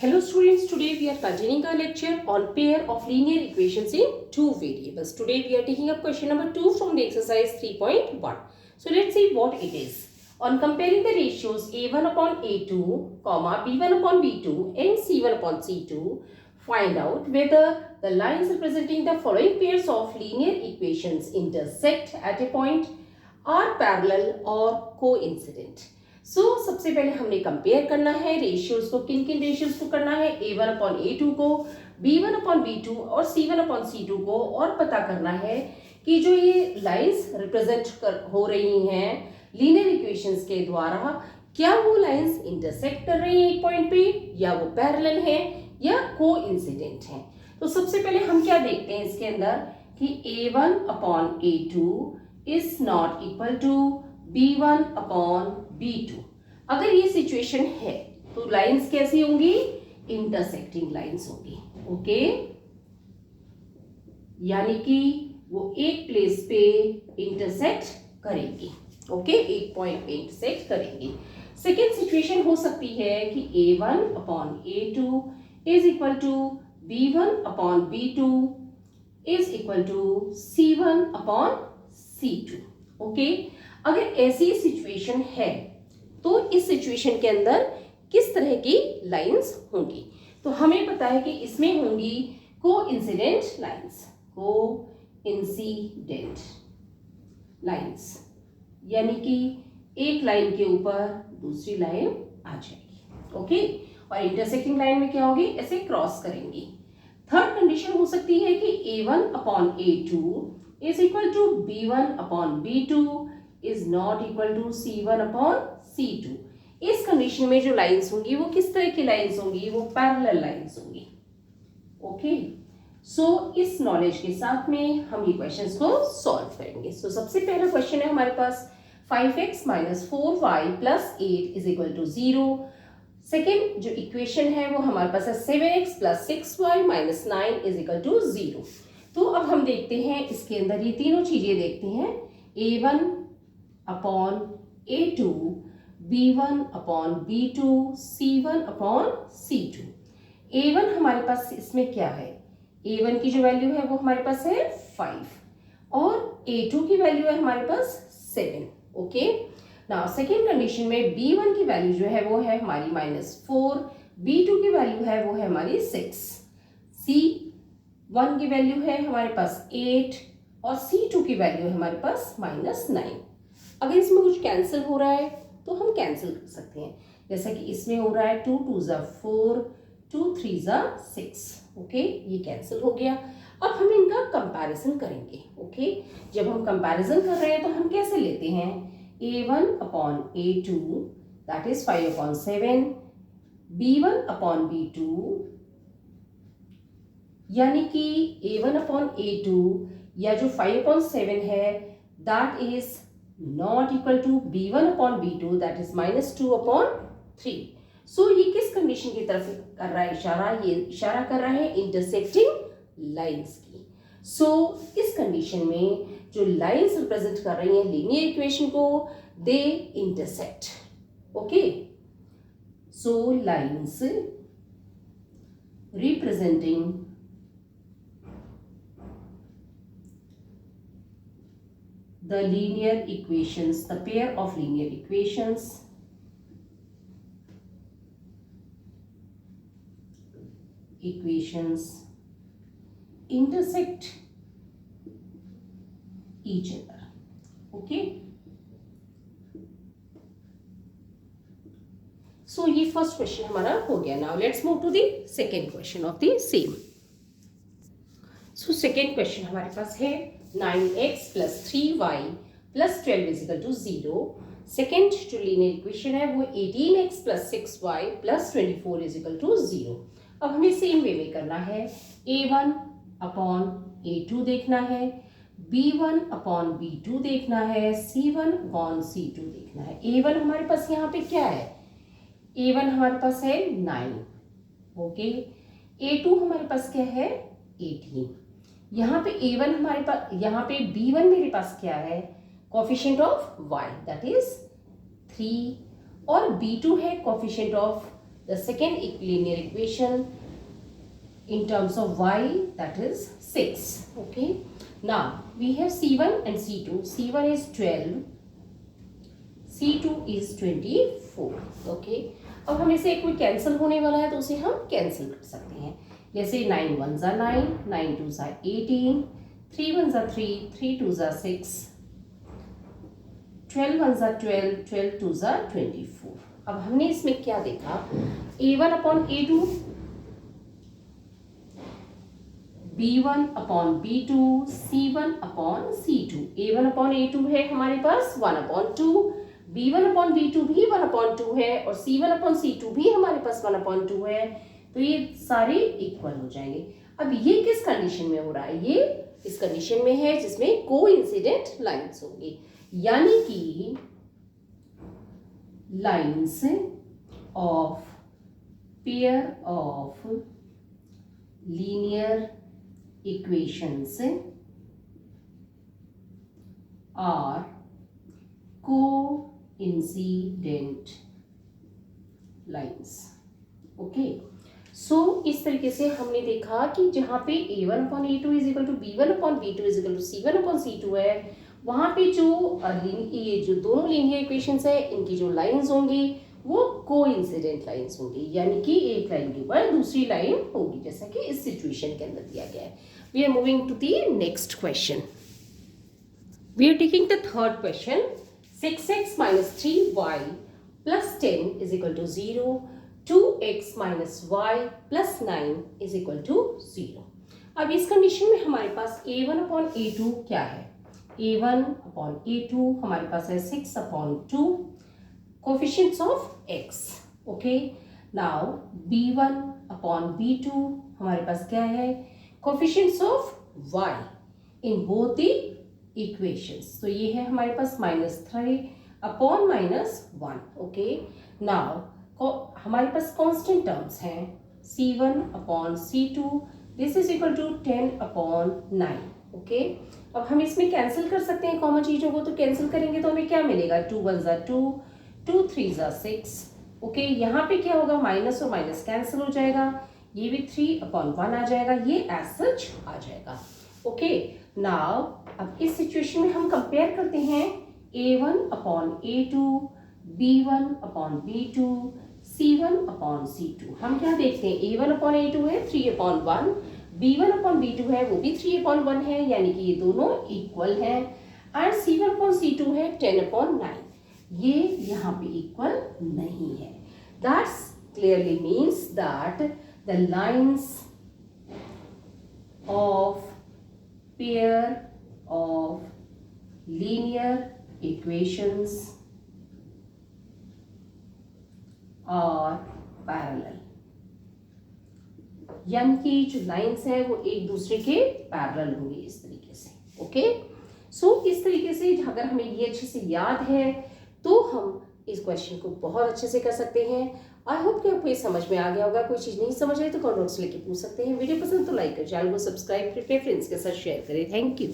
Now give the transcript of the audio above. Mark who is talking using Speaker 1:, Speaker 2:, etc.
Speaker 1: Hello students, today we are continuing our lecture on pair of linear equations in two variables. Today we are taking up question number 2 from the exercise 3.1. So let's see what it is. On comparing the ratios a1 upon a2, comma b1 upon b2 and c1 upon c2, find out whether the lines representing the following pairs of linear equations intersect at a point, are parallel or coincident. सबसे पहले हमने compare करना है ratios को. किन किन ratios को करना है? a1 अपॉन a2 को, b1 अपॉन b2 और c1 अपॉन c2 को, और पता करना है कि जो ये लाइंस रिप्रेजेंट हो रही हैं लीनियर इक्वेशंस के द्वारा, क्या वो लाइंस इंटरसेक्ट कर रही हैं एक पॉइंट पे, या वो पैरेलल हैं या कोइंसिडेंट हैं. तो सबसे पहले हम क्या देखते हैं इसके अंदर कि a1 upon a2 is not equal to b1 upon b2. अगर ये सिचुएशन है तो लाइंस कैसी होंगी? इंटरसेक्टिंग लाइंस होंगी. ओके, यानी कि वो एक प्लेस पे इंटरसेक्ट करेंगी. ओके, एक पॉइंट पे इंटरसेक्ट करेंगी. सेकेंड सिचुएशन हो सकती है कि a1 upon a2 is equal to b1 upon b2 is equal to c1 upon c2. Okay, अगर ऐसी सिचुएशन है तो इस सिचुएशन के अंदर किस तरह की लाइंस होंगी? तो हमें पता है कि इसमें होंगी कोइंसिडेंट लाइंस. कोइंसिडेंट लाइंस यानी कि एक लाइन के ऊपर दूसरी लाइन आ जाएगी. ओके, और इंटरसेक्टिंग लाइन में क्या होगी? ऐसे क्रॉस करेंगी. थर्ड कंडीशन हो सकती है कि a1 upon a2 is equal to b1 upon b2 is not equal to c1 upon c2. इस कंडीशन में जो लाइंस होंगी वो किस तरह की लाइंस होंगी? वो पैरेलल लाइंस होंगी. ओके, सो इस नॉलेज के साथ में हम ये क्वेश्चंस को सॉल्व करेंगे. सो सबसे पहला क्वेश्चन है हमारे पास 5x minus 4y plus 8 is equal to 0. Second जो इक्वेशन है वो हमारे पास है 7x plus 6y minus 9 is equal to 0. तो अब हम देखते हैं इसके अंदर ये तीनों चीजें देखते हैं. a1 upon a2, b1 upon b2, c1 upon c2. a1 हमारे पास इसमें क्या है? a1 की जो वैल्यू है वो हमारे पास है 5 और a2 की वैल्यू है हमारे पास 7. ओके, नाउ सेकेंड कंडीशन में b1 की वैल्यू जो है वो है हमारी -4, b2 की वैल्यू है वो है हमारी 6, c1 की वैल्यू है हमारे पास 8 और c2 की वैल्यू है हमारे पास -9. अगर इसमें कुछ कैंसिल हो रहा है तो हम कैंसिल कर सकते हैं. जैसा कि इसमें हो रहा है 2 2 ज़ा 4, 2 3 ज़ा 6. ओके, ये कैंसिल हो गया. अब हम इनका कंपैरिजन करेंगे. ओके, जब हम कंपैरिजन कर रहे हैं तो हम कैसे लेते हैं? a1 upon a2 that is 5 upon 7, b1 upon b2 यानी कि a1 अपॉन a2 या जो 5 अपॉन 7 है that is not equal to b1 upon b2 that is -2 upon 3. So ये किस कंडीशन की तरफ कर रहा है इशारा? ये इशारा कर रहा है इंटरसेक्टिंग लाइंस की. So इस कंडीशन में जो लाइंस रिप्रेजेंट कर रही हैं लीनियर इक्वेशन को, they intersect. Okay, so lines representing the linear equations, the pair of linear equations intersect each other. Okay, so ये फर्स्ट क्वेश्चन हमारा हो गया. Now let's move to the second question of the same. So second question हमारे पास है 9x plus 3y plus 12 is equal to 0. Second जो linear equation है वो 18x plus 6y plus 24 is equal to 0. अब हमें सेम वे में करना है. a1 अपॉन a2 देखना है, b1 अपॉन b2 देखना है, c1 अपॉन c2 देखना है. a1 हमारे पास यहाँ पे क्या है? a1 हमारे पास है 9. ओके, a2 हमारे पास क्या है? 18. यहाँ पे a1 हमारे पास, यहाँ पे b1 मेरे पास क्या है? Coefficient of y that is 3 और b2 है coefficient of the second linear equation in terms of y, that is 6. Okay, now we have c1 and c2. c1 is 12, c2 is 24. Okay, अब हमें से कोई cancel होने वाला है तो उसे हम कैंसिल कर सकते हैं। जैसे 9 1 ज़ा 9, 9 2 ज़ा 18, 3 1 ज़ा 3, 3 2 ज़ा 6, 12 1 ज़ा 12, 12 2 ज़ा 24। अब हमने इसमें क्या देखा, a1 upon a2, b1 upon b2, c1 upon c2। a1 upon a2 है हमारे पास 1 अपॉन 2, b1 अपॉन b2 भी 1 अपॉन 2 है और c1 अपॉन c2 भी हमारे पास 1 अपॉन 2 है। तो ये सारे इक्वल हो जाएंगे। अब ये किस कंडीशन में हो रहा है, ये इस कंडीशन में है जिसमें कोइंसिडेंट लाइंस होंगी, यानी कि lines of pair of linear equations are coincident lines. Okay, so इस तरीके से हमने देखा कि जहां पे a1 upon a2 is equal to b1 upon b2 is equal to c1 upon c2 है, वहां पे ये जो दोनों लीनियर इक्वेशंस है इनकी जो लाइंस होंगी वो कोइंसिडेंट लाइंस होंगी, यानी कि एक लाइन के ऊपर दूसरी लाइन होगी, जैसा कि इस सिचुएशन के अंदर दिया गया है। We are moving to the next question. We are taking the third question. 6x minus 3y plus 10 is equal to 0. 2x minus y plus 9 is equal to 0. अब इस कंडीशन में हमारे पास a1 अपॉन a2 क्या है, a1 upon a2 हमारे पास है 6 upon 2 coefficients of x। Okay, now b1 upon b2 हमारे पास क्या है, coefficients of y in both the equations. तो ये है हमारे पास -3 अपॉन -1। ओके, नाउ हमारे पास कांस्टेंट टर्म्स हैं c1 upon c2, this is equal to 10 upon 9। Okay, अब हम इसमें कैंसिल कर सकते हैं कॉमन चीजों को, तो कैंसिल करेंगे तो हमें क्या मिलेगा, 2 1 ज़ा 2, 2 3 ज़ा 6। ओके, यहाँ पे क्या होगा, माइनस और माइनस कैंसिल हो जाएगा, ये भी 3 अपॉन 1 आ जाएगा, ये एज सच आ जाएगा। ओके, नाउ अब इस सिचुएशन में हम कंपेयर करते हैं a1 upon a2, b1 upon b2, c1 upon c2। हम क्या देखते हैं, a1 अपॉन a2 है 3 अपॉन 1, b1 अपॉन b2 है वो भी 3 अपॉन 1 है, यानी कि ये दोनों इक्वल हैं, एंड c1 अपॉन c2 है 10 अपॉन 9, ये यहाँ पे इक्वल नहीं है। That's clearly means that the lines of pair of linear equations are parallel, यानी कि जो लाइंस है वो एक दूसरे के पैरेलल होंगे इस तरीके से। ओके, सो इस तरीके से अगर हमें ये अच्छे से याद है तो हम इस क्वेश्चन को बहुत अच्छे से कर सकते हैं। आई होप कि आपको ये समझ में आ गया होगा। कोई चीज़ नहीं समझ आई तो कमेंट्स लेके पूछ सकते हैं। वीडियो पसंद तो लाइक करें, चैनल को सब्सक्राइब करके फ्रेंड्स के साथ शेयर करें। Thank you.